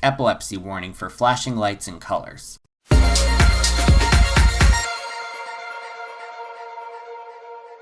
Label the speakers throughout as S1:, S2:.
S1: epilepsy warning for flashing lights and colors.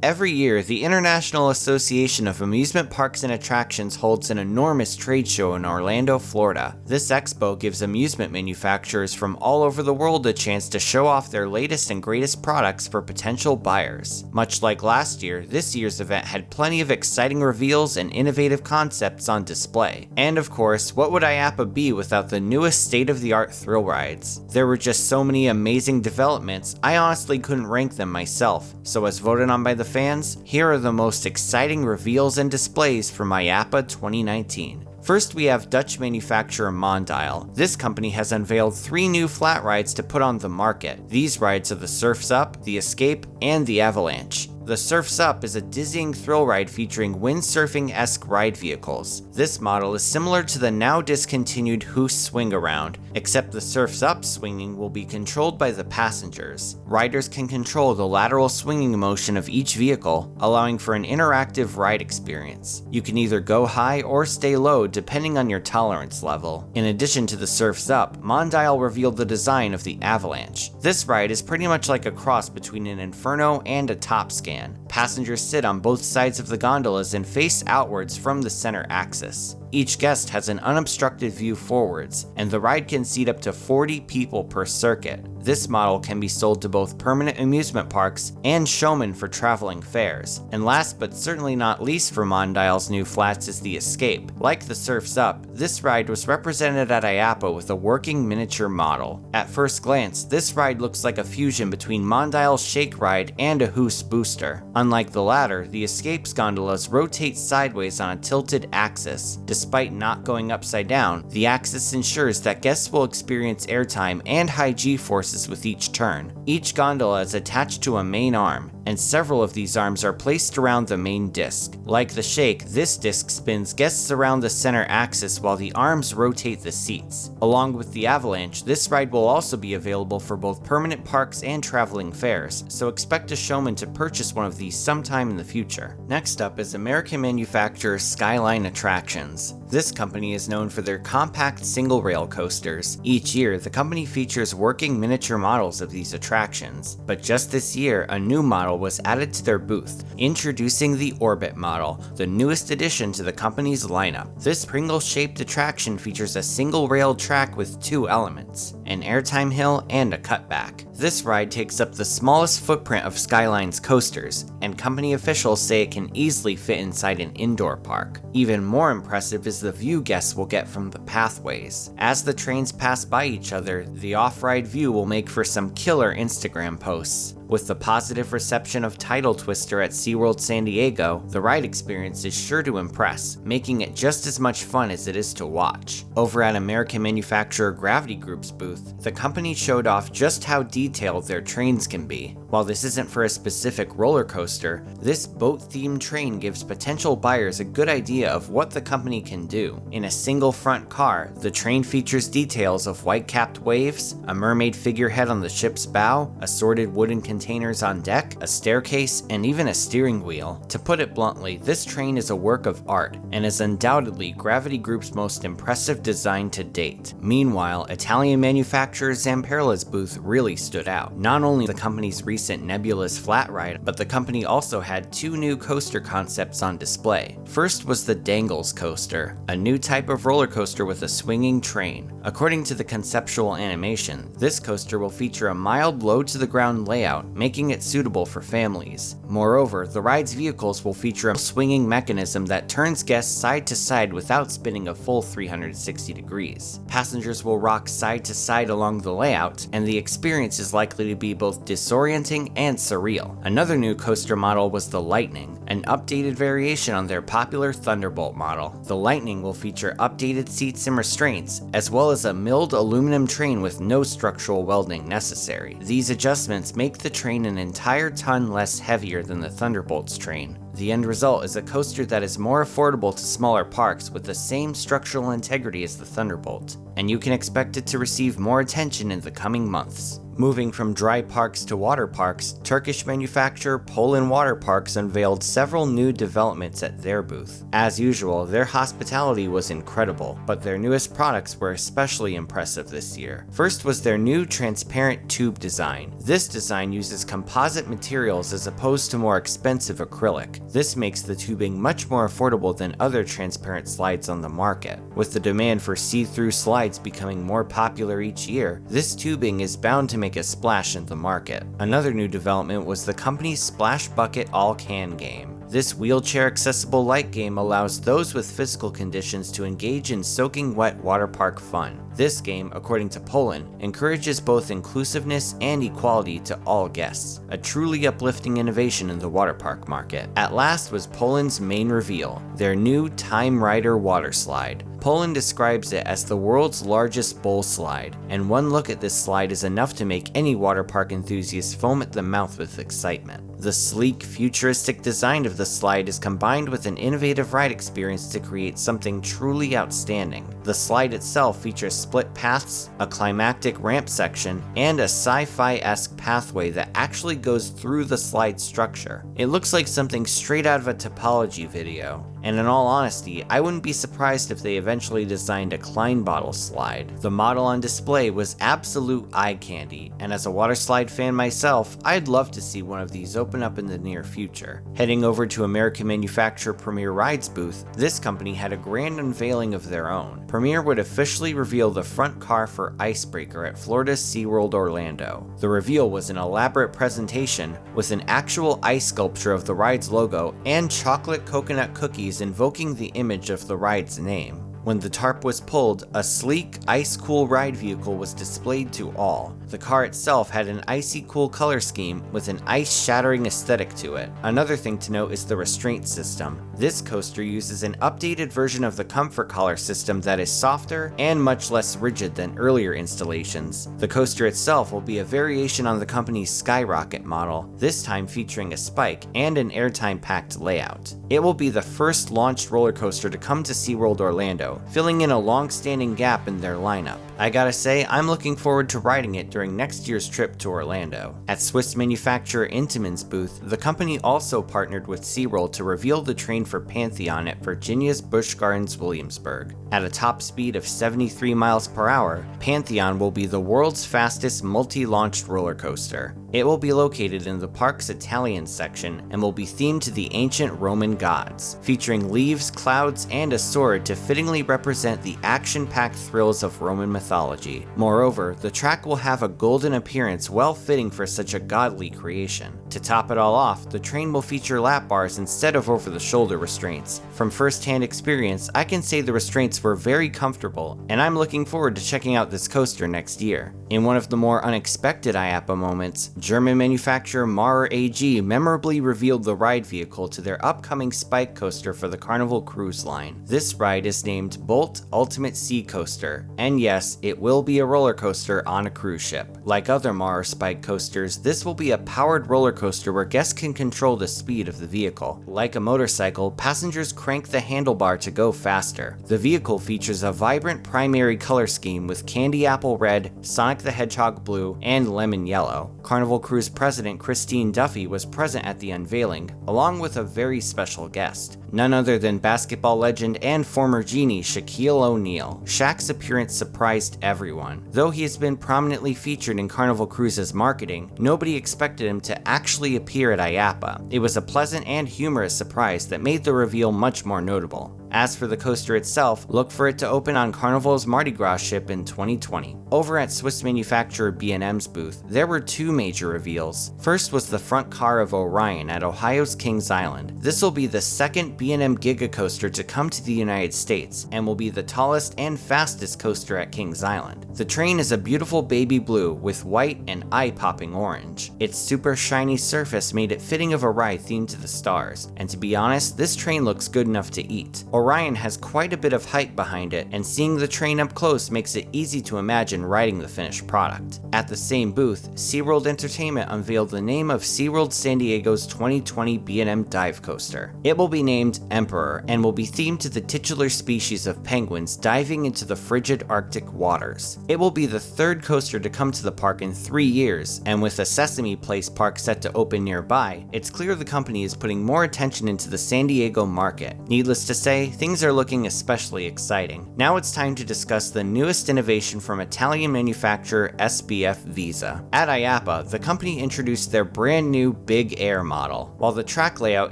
S2: Every year, the International Association of Amusement Parks and Attractions holds an enormous trade show in Orlando, Florida. This expo gives amusement manufacturers from all over the world a chance to show off their latest and greatest products for potential buyers. Much like last year, this year's event had plenty of exciting reveals and innovative concepts on display. And of course, what would IAAPA be without the newest state-of-the-art thrill rides? There were just so many amazing developments, I honestly couldn't rank them myself, so as voted on by the fans, here are the most exciting reveals and displays from IAAPA 2019. First, we have Dutch manufacturer Mondial. This company has unveiled 3 new flat rides to put on the market. These rides are the Surf's Up, the Escape, and the Avalanche. The Surf's Up is a dizzying thrill ride featuring windsurfing-esque ride vehicles. This model is similar to the now discontinued Hoos Swing Around, except the Surf's Up swinging will be controlled by the passengers. Riders can control the lateral swinging motion of each vehicle, allowing for an interactive ride experience. You can either go high or stay low depending on your tolerance level. In addition to the Surf's Up, Mondial revealed the design of the Avalanche. This ride is pretty much like a cross between an Inferno and a Top Scan. Passengers sit on both sides of the gondolas and face outwards from the center axis. Each guest has an unobstructed view forwards, and the ride can seat up to 40 people per circuit. This model can be sold to both permanent amusement parks and showmen for traveling fairs. And last but certainly not least for Mondial's new flats is the Escape. Like the Surf's Up, this ride was represented at IAAPA with a working miniature model. At first glance, this ride looks like a fusion between Mondial's Shake Ride and a Hoos booster. Unlike the latter, the Escape's gondolas rotate sideways on a tilted axis. Despite not going upside down, the axis ensures that guests will experience airtime and high G-forces with each turn. Each gondola is attached to a main arm, and several of these arms are placed around the main disc. Like the Shake, this disc spins guests around the center axis while the arms rotate the seats. Along with the Avalanche, this ride will also be available for both permanent parks and traveling fairs, so expect a showman to purchase one of these sometime in the future. Next up is American manufacturer Skyline Attractions. This company is known for their compact single rail coasters. Each year, the company features working miniature models of these attractions, but just this year, a new model was added to their booth, introducing the Orbit model, the newest addition to the company's lineup. This Pringle-shaped attraction features a single-railed track with 2 elements, an airtime hill and a cutback. This ride takes up the smallest footprint of Skyline's coasters, and company officials say it can easily fit inside an indoor park. Even more impressive is the view guests will get from the pathways. As the trains pass by each other, the off-ride view will make for some killer Instagram posts. With the positive reception of Tidal Twister at SeaWorld San Diego, the ride experience is sure to impress, making it just as much fun as it is to watch. Over at American manufacturer Gravity Group's booth, the company showed off just how detailed their trains can be. While this isn't for a specific roller coaster, this boat-themed train gives potential buyers a good idea of what the company can do. In a single front car, the train features details of white-capped waves, a mermaid figurehead on the ship's bow, assorted wooden containers on deck, a staircase, and even a steering wheel. To put it bluntly, this train is a work of art, and is undoubtedly Gravity Group's most impressive design to date. Meanwhile, Italian manufacturer Zamperla's booth really stood out. Not only the company's recent Nebula's flat ride, but the company also had 2 new coaster concepts on display. First was the Dangles coaster, a new type of roller coaster with a swinging train. According to the conceptual animation, this coaster will feature a mild low-to-the-ground layout, making it suitable for families. Moreover, the ride's vehicles will feature a swinging mechanism that turns guests side to side without spinning a full 360 degrees. Passengers will rock side to side along the layout, and the experience is likely to be both disorienting and surreal. Another new coaster model was the Lightning, an updated variation on their popular Thunderbolt model. The Lightning will feature updated seats and restraints, as well as a milled aluminum train with no structural welding necessary. These adjustments make the train an entire ton less heavier than the Thunderbolt's train. The end result is a coaster that is more affordable to smaller parks with the same structural integrity as the Thunderbolt, and you can expect it to receive more attention in the coming months. Moving from dry parks to water parks, Turkish manufacturer Polin Waterparks unveiled several new developments at their booth. As usual, their hospitality was incredible, but their newest products were especially impressive this year. First was their new transparent tube design. This design uses composite materials as opposed to more expensive acrylic. This makes the tubing much more affordable than other transparent slides on the market. With the demand for see-through slides becoming more popular each year, this tubing is bound to make a splash in the market. Another new development was the company's Splash Bucket All-Can game. This wheelchair-accessible light game allows those with physical conditions to engage in soaking wet water park fun. This game, according to Polin, encourages both inclusiveness and equality to all guests, a truly uplifting innovation in the water park market. At last was Polin's main reveal, their new Time Rider water slide. Polin describes it as the world's largest bowl slide, and one look at this slide is enough to make any water park enthusiast foam at the mouth with excitement. The sleek, futuristic design of the slide is combined with an innovative ride experience to create something truly outstanding. The slide itself features split paths, a climactic ramp section, and a sci-fi-esque pathway that actually goes through the slide structure. It looks like something straight out of a topology video. And in all honesty, I wouldn't be surprised if they eventually designed a Klein bottle slide. The model on display was absolute eye candy, and as a water slide fan myself, I'd love to see one of these open up in the near future. Heading over to American manufacturer Premier Rides booth, this company had a grand unveiling of their own. Premier would officially reveal the front car for Icebreaker at Florida's SeaWorld Orlando. The reveal was an elaborate presentation with an actual ice sculpture of the ride's logo and chocolate coconut cookies invoking the image of the ride's name. When the tarp was pulled, a sleek, ice-cool ride vehicle was displayed to all. The car itself had an icy cool color scheme with an ice-shattering aesthetic to it. Another thing to note is the restraint system. This coaster uses an updated version of the comfort collar system that is softer and much less rigid than earlier installations. The coaster itself will be a variation on the company's Skyrocket model, this time featuring a spike and an airtime-packed layout. It will be the first launched roller coaster to come to SeaWorld Orlando, filling in a long-standing gap in their lineup. I gotta say, I'm looking forward to riding it during next year's trip to Orlando. At Swiss manufacturer Intamin's booth, the company also partnered with SeaWorld to reveal the train for Pantheon at Virginia's Busch Gardens Williamsburg. At a top speed of 73 miles per hour, Pantheon will be the world's fastest multi-launched roller coaster. It will be located in the park's Italian section and will be themed to the ancient Roman gods, featuring leaves, clouds, and a sword to fittingly represent the action-packed thrills of Roman mythology. Moreover, the track will have a golden appearance well fitting for such a godly creation. To top it all off, the train will feature lap bars instead of over-the-shoulder restraints. From first-hand experience, I can say the restraints were very comfortable, and I'm looking forward to checking out this coaster next year. In one of the more unexpected IAAPA moments, German manufacturer Maurer AG memorably revealed the ride vehicle to their upcoming Spike coaster for the Carnival Cruise Line. This ride is named Bolt Ultimate Sea Coaster, and yes, it will be a roller coaster on a cruise ship. Like other Maurer Spike coasters, this will be a powered roller coaster where guests can control the speed of the vehicle. Like a motorcycle, passengers crank the handlebar to go faster. The vehicle features a vibrant primary color scheme with candy apple red, Sonic the Hedgehog blue, and lemon yellow. Carnival Cruise president Christine Duffy was present at the unveiling, along with a very special guest, none other than basketball legend and former genie Shaquille O'Neal. Shaq's appearance surprised everyone. Though he has been prominently featured in Carnival Cruise's marketing, nobody expected him to actually appear at IAAPA. It was a pleasant and humorous surprise that made the reveal much more notable. As for the coaster itself, look for it to open on Carnival's Mardi Gras ship in 2020. Over at Swiss manufacturer B&M's booth, there were two major reveals. First was the front car of Orion at Ohio's Kings Island. This will be the second B&M Giga coaster to come to the United States, and will be the tallest and fastest coaster at Kings Island. The train is a beautiful baby blue with white and eye-popping orange. Its super shiny surface made it fitting of a ride themed to the stars, and to be honest, this train looks good enough to eat. Orion has quite a bit of hype behind it, and seeing the train up close makes it easy to imagine riding the finished product. At the same booth, SeaWorld Entertainment unveiled the name of SeaWorld San Diego's 2020 B&M dive coaster. It will be named Emperor and will be themed to the titular species of penguins diving into the frigid Arctic waters. It will be the third coaster to come to the park in 3 years, and with a Sesame Place park set to open nearby, it's clear the company is putting more attention into the San Diego market. Needless to say, things are looking especially exciting. Now it's time to discuss the newest innovation from Italian manufacturer SBF Visa. At IAAPA, the company introduced their brand new Big Air model. While the track layout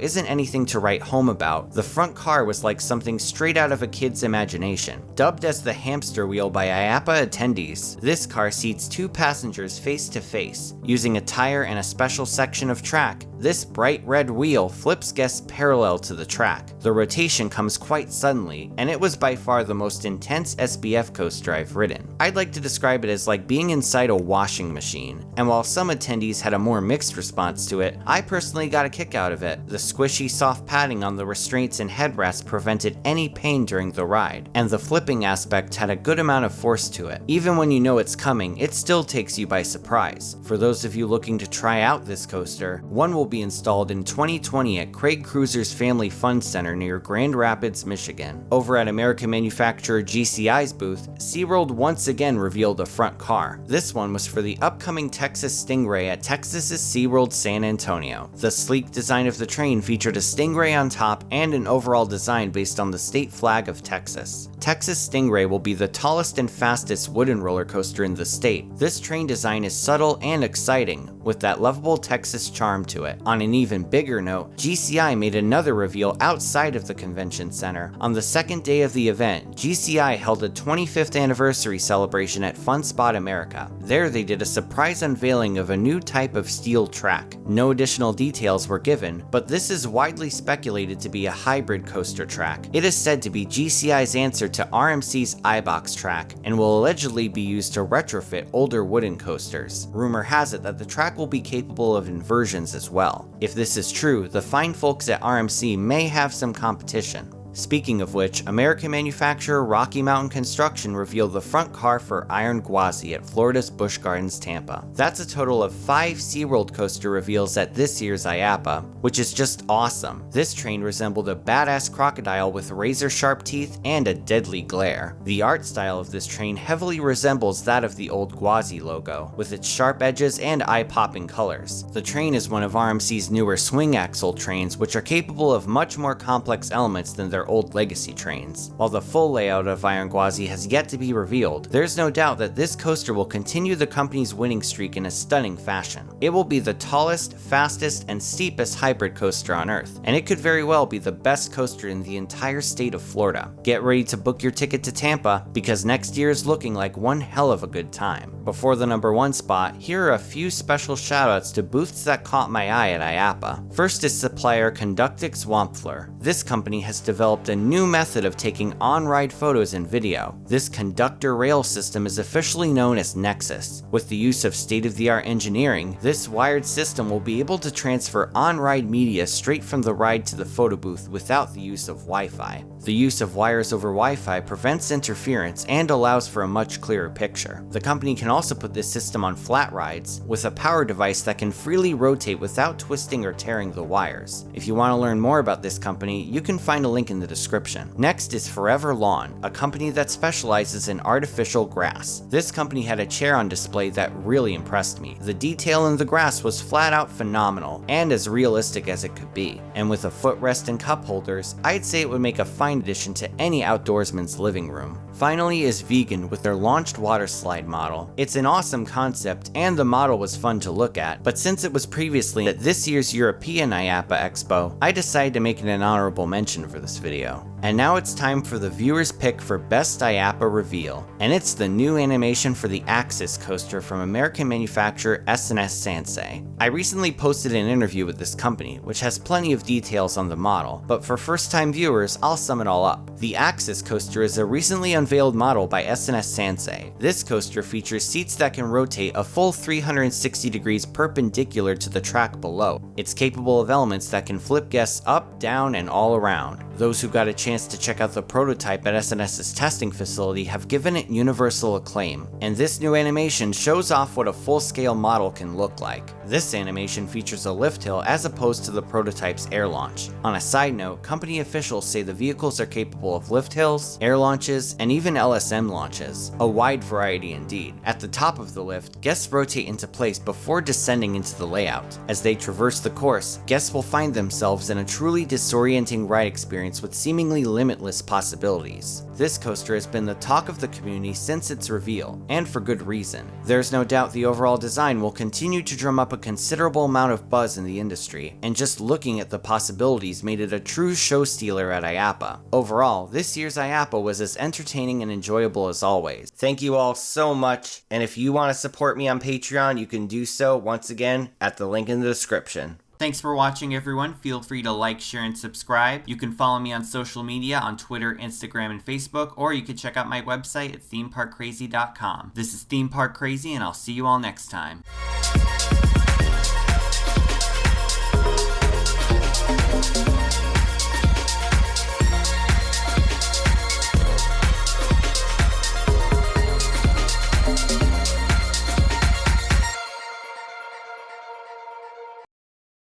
S2: isn't anything to write home about, the front car was like something straight out of a kid's imagination. Dubbed as the hamster wheel by IAAPA attendees, this car seats 2 passengers face to face. Using a tire and a special section of track, this bright red wheel flips guests parallel to the track. The rotation comes quite suddenly, and it was by far the most intense SBF coaster I've ridden. I'd like to describe it as like being inside a washing machine, and while some attendees had a more mixed response to it, I personally got a kick out of it. The squishy soft padding on the restraints and headrest prevented any pain during the ride, and the flipping aspect had a good amount of force to it. Even when you know it's coming, it still takes you by surprise. For those of you looking to try out this coaster, one will be installed in 2020 at Craig Cruiser's Family Fun Center near Grand Rapids, Michigan. Over at American manufacturer GCI's booth, SeaWorld once again revealed a front car. This one was for the upcoming Texas Stingray at Texas's SeaWorld San Antonio. The sleek design of the train featured a Stingray on top and an overall design based on the state flag of Texas. Texas Stingray will be the tallest and fastest wooden roller coaster in the state. This train design is subtle and exciting, with that lovable Texas charm to it. On an even bigger note, GCI made another reveal outside of the convention center. On the second day of the event, GCI held a 25th anniversary celebration at Fun Spot America. There they did a surprise unveiling of a new type of steel track. No additional details were given, but this is widely speculated to be a hybrid coaster track. It is said to be GCI's answer to RMC's iBox track, and will allegedly be used to retrofit older wooden coasters. Rumor has it that the track will be capable of inversions as well. If this is true, the fine folks at RMC may have some competition. Speaking of which, American manufacturer Rocky Mountain Construction revealed the front car for Iron Gwazi at Florida's Busch Gardens, Tampa. That's a total of 5 SeaWorld coaster reveals at this year's IAAPA, which is just awesome. This train resembled a badass crocodile with razor-sharp teeth and a deadly glare. The art style of this train heavily resembles that of the old Gwazi logo, with its sharp edges and eye-popping colors. The train is one of RMC's newer swing axle trains, which are capable of much more complex elements than their old legacy trains. While the full layout of Iron Gwazi has yet to be revealed, there's no doubt that this coaster will continue the company's winning streak in a stunning fashion. It will be the tallest, fastest, and steepest hybrid coaster on Earth, and it could very well be the best coaster in the entire state of Florida. Get ready to book your ticket to Tampa, because next year is looking like one hell of a good time. Before the number 1 spot, here are a few special shoutouts to booths that caught my eye at IAAPA. First is supplier Conductix Wampfler. This company has developed a new method of taking on-ride photos and video. This conductor rail system is officially known as Nexus. With the use of state-of-the-art engineering, this wired system will be able to transfer on-ride media straight from the ride to the photo booth without the use of Wi-Fi. The use of wires over Wi-Fi prevents interference and allows for a much clearer picture. The company can also put this system on flat rides with a power device that can freely rotate without twisting or tearing the wires. If you want to learn more about this company, you can find a link in the description. Next is Forever Lawn, a company that specializes in artificial grass. This company had a chair on display that really impressed me. The detail in the grass was flat out phenomenal and as realistic as it could be. And with a footrest and cup holders, I'd say it would make a fine addition to any outdoorsman's living room. Finally is Vegan with their launched water slide model. It's an awesome concept and the model was fun to look at, but since it was previously at this year's European IAAPA Expo, I decided to make it an honorable mention for this video. And now it's time for the viewer's pick for Best IAAPA Reveal, and it's the new animation for the Axis coaster from American manufacturer S&S Sansei. I recently posted an interview with this company, which has plenty of details on the model, but for first-time viewers, I'll sum it all up. The Axis coaster is a recently unveiled unveiled model by S&S Sansei. This coaster features seats that can rotate a full 360 degrees perpendicular to the track below. It's capable of elements that can flip guests up, down, and all around. Those who got a chance to check out the prototype at S&S's testing facility have given it universal acclaim, and this new animation shows off what a full-scale model can look like. This animation features a lift hill as opposed to the prototype's air launch. On a side note, company officials say the vehicles are capable of lift hills, air launches, and even LSM launches. A wide variety indeed. At the top of the lift, guests rotate into place before descending into the layout. As they traverse the course, guests will find themselves in a truly disorienting ride experience with seemingly limitless possibilities. This coaster has been the talk of the community since its reveal, and for good reason. There's no doubt the overall design will continue to drum up a considerable amount of buzz in the industry, and just looking at the possibilities made it a true show stealer at IAAPA. Overall, this year's IAAPA was as entertaining and enjoyable as always. Thank you all so much, and if you want to support me on Patreon, you can do so once again at the link in the description.
S1: Thanks for watching, everyone. Feel free to like, share, and subscribe. You can follow me on social media on Twitter, Instagram, and Facebook, or you can check out my website at themeparkcrazy.com. This is Theme Park Crazy, and I'll see you all next time.